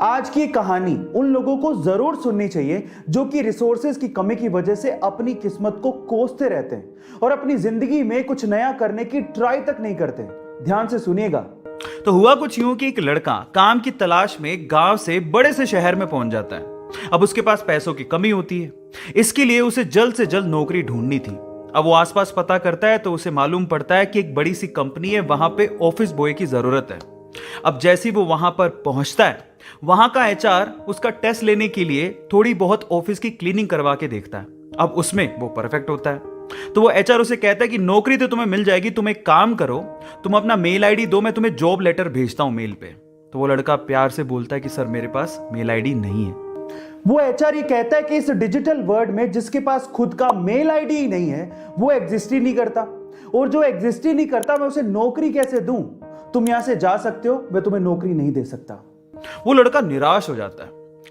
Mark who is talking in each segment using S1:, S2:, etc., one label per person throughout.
S1: आज की कहानी उन लोगों को जरूर सुननी चाहिए जो कि रिसोर्सेज की कमी की वजह से अपनी किस्मत को कोसते रहते हैं और अपनी जिंदगी में कुछ नया करने की ट्राई तक नहीं करते। ध्यान से सुनिएगा।
S2: तो हुआ कुछ यूं कि एक लड़का काम की तलाश में गांव से बड़े से शहर में पहुंच जाता है। अब उसके पास पैसों की कमी होती है, इसके लिए उसे जल्द से जल्द नौकरी ढूंढनी थी। अब वो आसपास पता करता है तो उसे मालूम पड़ता है कि एक बड़ी सी कंपनी है, वहां पे ऑफिस बॉय की जरूरत है। अब जैसे ही वो वहां पर पहुंचता है, वहां का एचआर उसका टेस्ट लेने के लिए थोड़ी बहुत ऑफिस की क्लीनिंग करवा के देखता है। अब उसमें वो परफेक्ट होता है तो वो एचआर उसे कहता है कि नौकरी तो तुम्हें मिल जाएगी, तुम एक काम करो, तुम अपना मेल आईडी दो, मैं तुम्हें जॉब लेटर भेजता हूं मेल पे। तो वो लड़का प्यार से बोलता है कि सर मेरे पास मेल आईडी नहीं है।
S1: वो एचआर ये कहता है कि इस डिजिटल वर्ल्ड में जिसके पास खुद का मेल आईडी ही नहीं है वो एग्जिस्ट ही नहीं करता, और जो एग्जिस्ट ही नहीं करता मैं उसे नौकरी कैसे दूं? तुम यहां से जा सकते हो, मैं तुम्हें नौकरी नहीं दे सकता।
S2: वो लड़का निराश हो जाता है,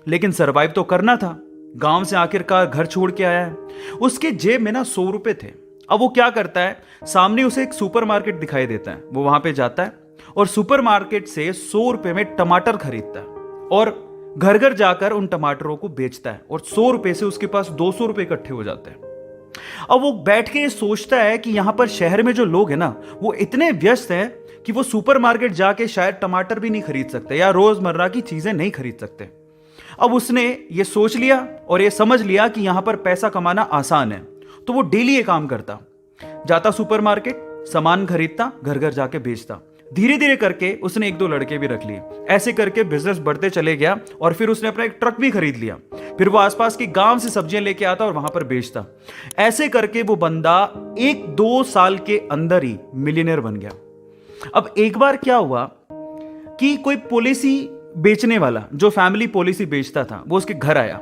S2: लेकिन सरवाइव तो करना था। गांव से आखिरकार घर छोड़ के आया है, उसके जेब में ना 100 रुपए थे। अब वो क्या करता है, सामने उसे एक सुपरमार्केट दिखाई देता है, वो वहां पे जाता है और सुपरमार्केट से 100 रुपए में टमाटर खरीदता है और घर घर जाकर उन टमाटरों को बेचता है और 100 रुपए से उसके पास 200 रुपए इकट्ठे हो जाते हैं। अब वो बैठ के सोचता है कि यहां पर शहर में जो लोग हैं ना, वो इतने व्यस्त हैं कि वो सुपरमार्केट जाके शायद टमाटर भी नहीं खरीद सकते या रोजमर्रा की चीजें नहीं खरीद सकते। अब उसने ये सोच लिया और ये समझ लिया कि यहां पर पैसा कमाना आसान है, तो वो डेली ये काम करता, जाता सुपरमार्केट, सामान खरीदता, घर घर जाके बेचता। धीरे धीरे करके उसने 1-2 लड़के भी रख लिए। ऐसे करके बिजनेस बढ़ते चले गया और फिर उसने अपना एक ट्रक भी खरीद लिया। फिर वो आसपास के गांव से सब्जियां लेके आता और वहां पर बेचता। ऐसे करके वो बंदा 1-2 साल के अंदर ही मिलियनर बन गया। अब एक बार क्या हुआ कि कोई पॉलिसी बेचने वाला जो फैमिली पॉलिसी बेचता था, वो उसके घर आया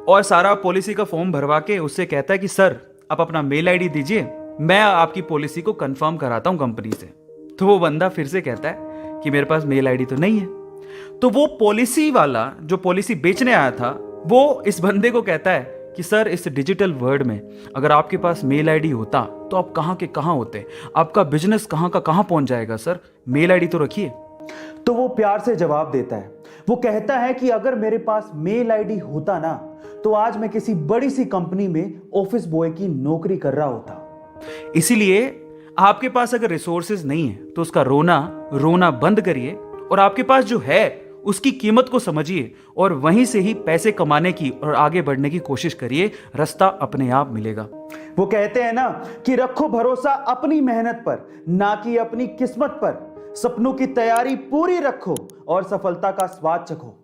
S2: और सारा पॉलिसी का फॉर्म भरवा के उससे कहता है कि सर आप अपना मेल आईडी दीजिए, मैं आपकी पॉलिसी को कंफर्म कराता हूं कंपनी से। तो वो बंदा फिर से कहता है कि मेरे पास मेल आईडी तो नहीं है। तो वो पॉलिसी वाला जो पॉलिसी बेचने आया था, वो इस बंदे को कहता है कि सर इस डिजिटल वर्ल्ड में अगर आपके पास मेल आईडी होता तो आप कहां के कहां होते, आपका बिजनेस कहां का कहां पहुंच जाएगा, सर मेल आईडी तो रखिए।
S1: तो वो प्यार से जवाब देता है, वो कहता है कि अगर मेरे पास मेल आईडी होता ना तो आज मैं किसी बड़ी सी कंपनी में ऑफिस बॉय की नौकरी कर रहा होता।
S2: इसीलिए आपके पास अगर रिसोर्सेज नहीं है तो उसका रोना बंद करिए और आपके पास जो है उसकी कीमत को समझिए और वहीं से ही पैसे कमाने की और आगे बढ़ने की कोशिश करिए, रास्ता अपने आप मिलेगा।
S1: वो कहते हैं ना कि रखो भरोसा अपनी मेहनत पर, ना कि अपनी किस्मत पर। सपनों की तैयारी पूरी रखो और सफलता का स्वाद चखो।